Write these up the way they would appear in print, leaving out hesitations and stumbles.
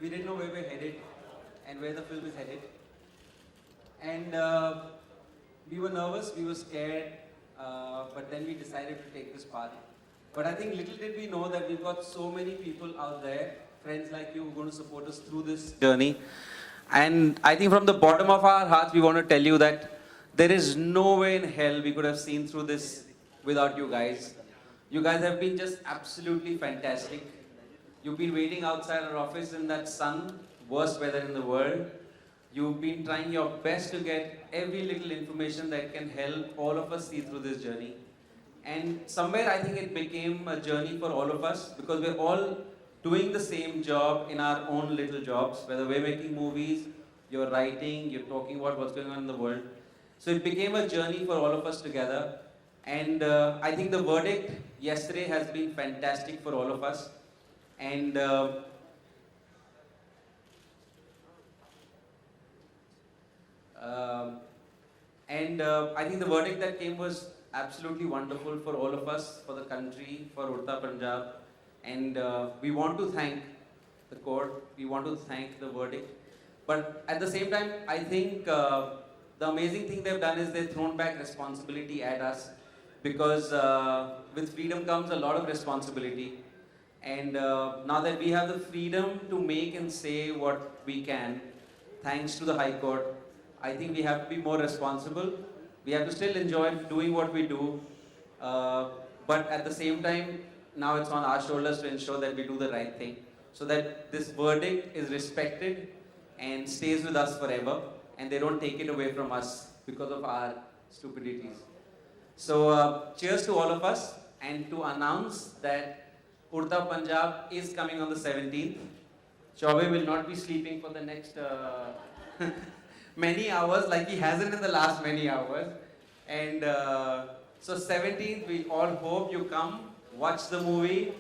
we didn't know where we're headed and where the film is headed. And we were nervous, we were scared, but then we decided to take this path. But I think little did we know that we've got so many people out there, friends like you, who are going to support us through this journey. And I think from the bottom of our hearts, we want to tell you that there is no way in hell we could have seen through this without you guys. You guys have been just absolutely fantastic. You've been waiting outside our office in that sun, worst weather in the world. You've been trying your best to get every little information that can help all of us see through this journey. And somewhere I think it became a journey for all of us because we're all doing the same job in our own little jobs, whether we're making movies, you're writing, you're talking about what's going on in the world. So it became a journey for all of us together. And I think the verdict yesterday has been fantastic for all of us. And um, I think the verdict that came was absolutely wonderful for all of us, for the country, for Urta Punjab. And we want to thank the court, we want to thank the verdict. But at the same time, I think the amazing thing they've done is they've thrown back responsibility at us because with freedom comes a lot of responsibility. And now that we have the freedom to make and say what we can, thanks to the High Court, I think we have to be more responsible. We have to still enjoy doing what we do, but at the same time, now it's on our shoulders to ensure that we do the right thing, so that this verdict is respected and stays with us forever, and they don't take it away from us because of our stupidities. So, cheers to all of us, and to announce that Urta Punjab is coming on the 17th. Chaube will not be sleeping for the next many hours, like he hasn't in the last many hours. And so 17th, we all hope you come, watch the movie,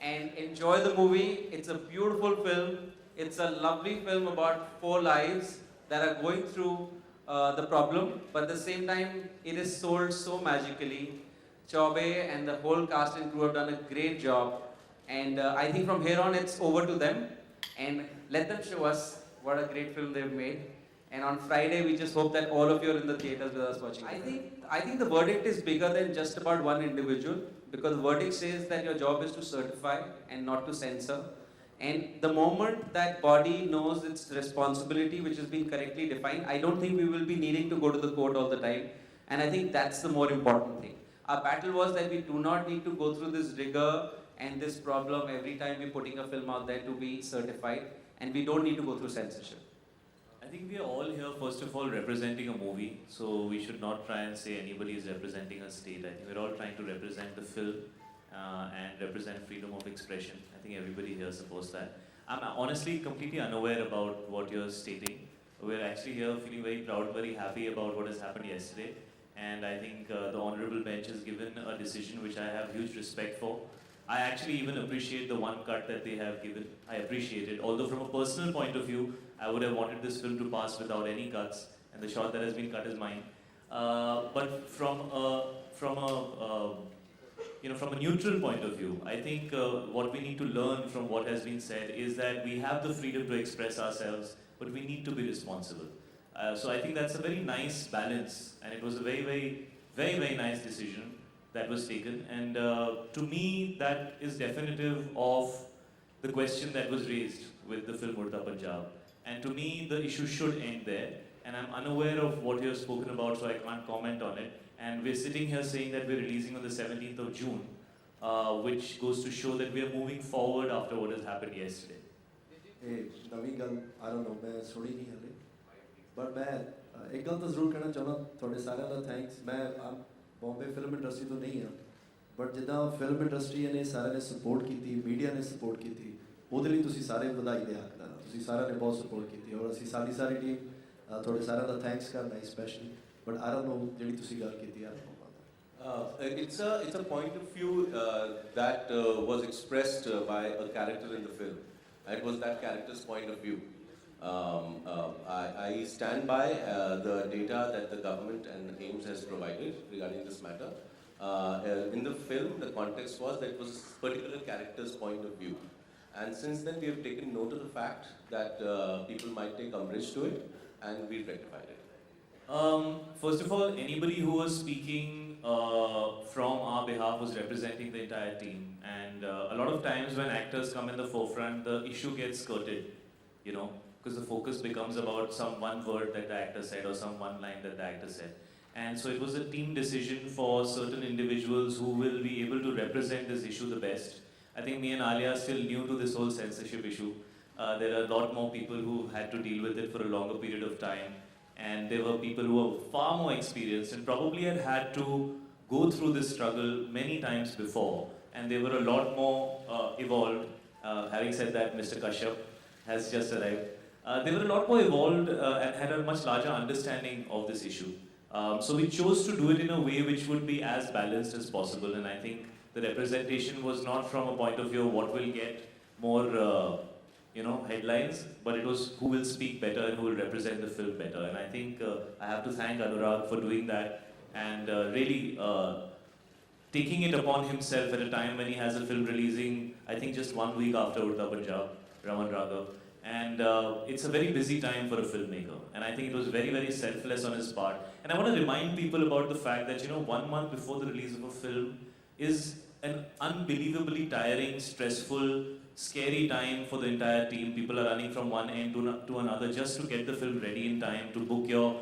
and enjoy the movie. It's a beautiful film. It's a lovely film about four lives that are going through the problem, but at the same time, it is sold so magically. Chaube and the whole cast and crew have done a great job. And I think from here on, it's over to them. And let them show us what a great film they've made. And on Friday, we just hope that all of you are in the theaters with us watching. I think the verdict is bigger than just about one individual, because the verdict says that your job is to certify and not to censor. And the moment that body knows its responsibility, which has been correctly defined, I don't think we will be needing to go to the court all the time. And I think that's the more important thing. Our battle was that we do not need to go through this rigor and this problem every time we're putting a film out there to be certified. And we don't need to go through censorship. I think we are all here, first of all, representing a movie, so we should not try and say anybody is representing a state. I think we're all trying to represent the film and represent freedom of expression. I think everybody here supports that. I'm honestly completely unaware about what you're stating. We're actually here feeling very proud, very happy about what has happened yesterday. And I think the Honorable Bench has given a decision which I have huge respect for. I actually even appreciate the one cut that they have given. I appreciate it. Although from a personal point of view, I would have wanted this film to pass without any cuts, and the shot that has been cut is mine. But from a neutral point of view, I think what we need to learn from what has been said is that we have the freedom to express ourselves, but we need to be responsible. So I think that's a very nice balance, and it was a very, very, very, very nice decision that was taken. And to me, that is definitive of the question that was raised with the film Urta Punjab. And to me, the issue should end there. And I'm unaware of what you have spoken about, so I can't comment on it. And we're sitting here saying that we're releasing on the 17th of June, which goes to show that we are moving forward after what has happened yesterday. Hey, Navigal, I don't know, मैं सुनी नहीं हले, but मैं एक गल तो ज़रूर कहना चाहना थोड़े सारे दा thanks. मैं बॉम्बे फिल्म इंडस्ट्री तो नहीं हाँ, but जिदा फिल्म इंडस्ट्री ने सारे ने support की थी, मीडिया ने support की थी, ਉਹਦੇ ਲਈ ਤੁਸੀਂ ਸਾਰੇ ਵਧਾਈ ਦੇ ਹੱਕਦਾਰ ਹੋ। ਤੁਸੀਂ ਸਾਰਿਆਂ ਨੇ ਬਹੁਤ ਸਪੋਰਟ ਕੀਤੀ ਔਰ ਅਸੀਂ ਸਾਡੀ ਸਾਰੀ ਟੀਮ ਤੁਹਾਡੇ ਸਾਰਿਆਂ ਦਾ ਥੈਂਕਸ ਕਰਨਾ specially but I don't know ਜਿਹੜੀ ਤੁਸੀਂ ਗੱਲ ਕੀਤੀ ਆ It's a point of view that was expressed by a character in the film. It was that character's point of view. I stand by the data that the government and the AIMS has provided regarding this matter. In the film, the context was that it was a particular character's point of view. And since then, we have taken note of the fact that people might take umbrage to it, and we've rectified it. First of all, anybody who was speaking from our behalf was representing the entire team. And a lot of times when actors come in the forefront, the issue gets skirted, you know, because the focus becomes about some one word that the actor said or some one line that the actor said. And so it was a team decision for certain individuals who will be able to represent this issue the best. I think me and Alia are still new to this whole censorship issue. There are a lot more people who had to deal with it for a longer period of time. And there were people who were far more experienced and probably had to go through this struggle many times before. And they were a lot more evolved. Having said that, Mr. Kashyap has just arrived. They were a lot more evolved and had a much larger understanding of this issue. So we chose to do it in a way which would be as balanced as possible. And I think the representation was not from a point of view of what will get more headlines, but it was who will speak better and who will represent the film better. And I think I have to thank Anurag for doing that and really taking it upon himself at a time when he has a film releasing, I think just 1 week after Udta Punjab, Raman Raghav. And it's a very busy time for a filmmaker. And I think it was very, very selfless on his part. And I want to remind people about the fact that, 1 month before the release of a film is an unbelievably tiring, stressful, scary time for the entire team. People are running from one end to another just to get the film ready in time, to book your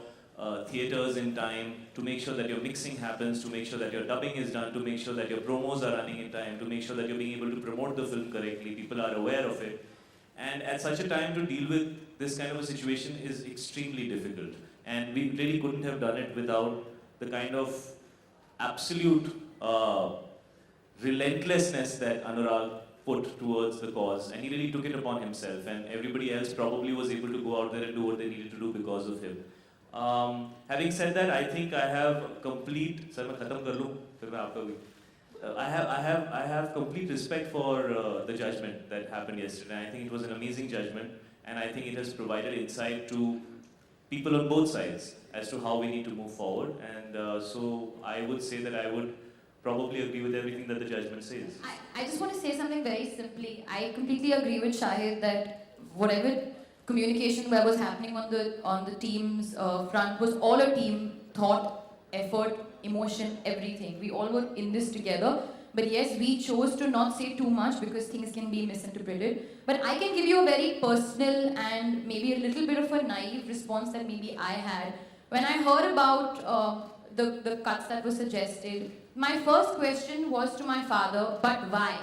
theaters in time, to make sure that your mixing happens, to make sure that your dubbing is done, to make sure that your promos are running in time, to make sure that you're being able to promote the film correctly, people are aware of it. And at such a time to deal with this kind of a situation is extremely difficult. And we really couldn't have done it without the kind of absolute relentlessness that Anurag put towards the cause, and he really took it upon himself, and everybody else probably was able to go out there and do what they needed to do because of him. Having said that, I think I have complete. Sir, मैं खत्म कर लूँ, फिर मैं आपका भी. I have complete respect for the judgment that happened yesterday. I think it was an amazing judgment, and I think it has provided insight to people on both sides as to how we need to move forward. And so I would say that I would probably agree with everything that the judgment says. I just want to say something very simply. I completely agree with Shahid that whatever communication that was happening on the team's front was all a team thought, effort, emotion, everything. We all were in this together. But yes, we chose to not say too much because things can be misinterpreted. But I can give you a very personal and maybe a little bit of a naive response that maybe I had. When I heard about the cuts that were suggested, my first question was to my father, but why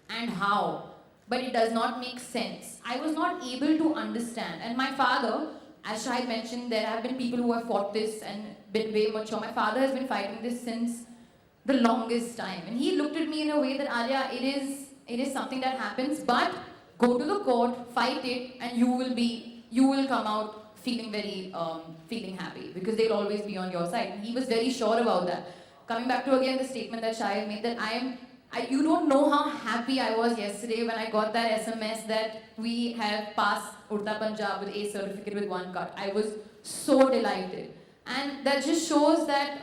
and how? But it does not make sense. I was not able to understand. And my father, as Shahid mentioned, there have been people who have fought this and been way mature. My father has been fighting this since the longest time. And he looked at me in a way that, Alia, it is something that happens, but go to the court, fight it, and you will come out feeling very, feeling happy because they'll always be on your side. And he was very sure about that. Coming back to again the statement that Shahid made, that you don't know how happy I was yesterday when I got that SMS that we have passed Udta Punjab with A certificate with 1 cut. I was so delighted. And that just shows that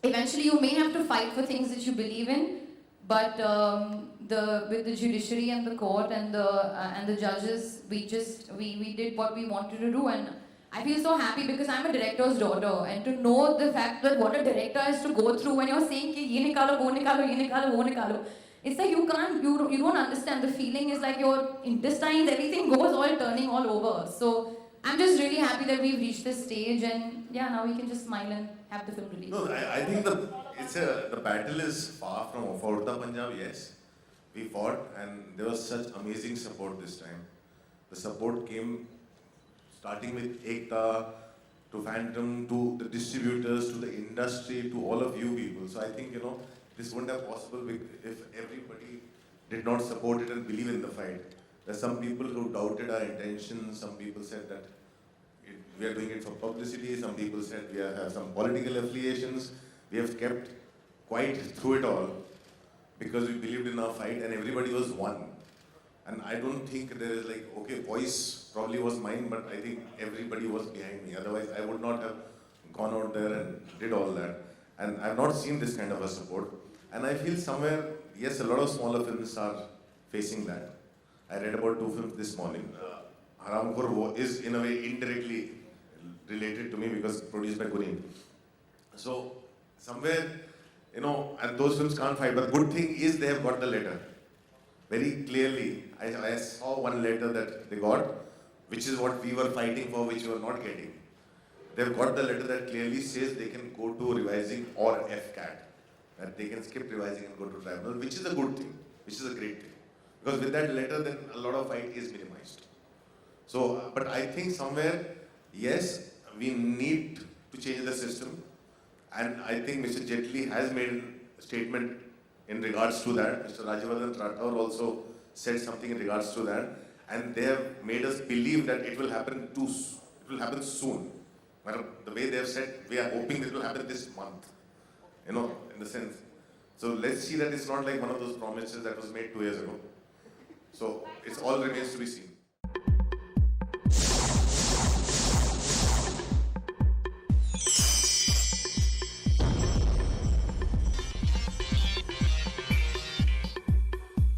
eventually you may have to fight for things that you believe in, but with the judiciary and the court and the judges, we did what we wanted to do. And I feel so happy because I'm a director's daughter, and to know the fact that what a director has to go through when you're saying ki ye nikalo, wo nikalo, ye nikalo, wo nikalo. It's like you don't understand. The feeling is like your intestines, everything goes all turning all over. So I'm just really happy that we've reached this stage, and yeah, now we can just smile and have the film released. No, I think the battle is far from over. For Udta Punjab, yes, we fought, and there was such amazing support this time. The support came starting with Ekta, to Phantom, to the distributors, to the industry, to all of you people. So I think, this wouldn't have possible if everybody did not support it and believe in the fight. There's some people who doubted our intentions. Some people said that we are doing it for publicity. Some people said we have some political affiliations. We have kept quiet through it all because we believed in our fight and everybody was one. And I don't think there is voice probably was mine, but I think everybody was behind me. Otherwise, I would not have gone out there and did all that. And I've not seen this kind of a support. And I feel somewhere, yes, a lot of smaller films are facing that. I read about 2 films this morning. Haramkhor is in a way indirectly related to me because produced by Gureen. So somewhere, you know, and those films can't fight. But the good thing is they have got the letter. Very clearly, I saw one letter that they got, which is what we were fighting for, which we were not getting. They've got the letter that clearly says they can go to revising or FCAT. That they can skip revising and go to tribunal, which is a good thing, which is a great thing. Because with that letter, then a lot of fight is minimized. So, but I think somewhere, yes, we need to change the system. And I think Mr. Jaitley has made a statement in regards to that. Mr. Rajyavardhan Rathore also said something in regards to that. And they have made us believe that it will happen soon. Well, the way they have said, we are hoping it will happen this month. You know, in the sense. So let's see that it's not like one of those promises that was made 2 years ago. So it all remains to be seen.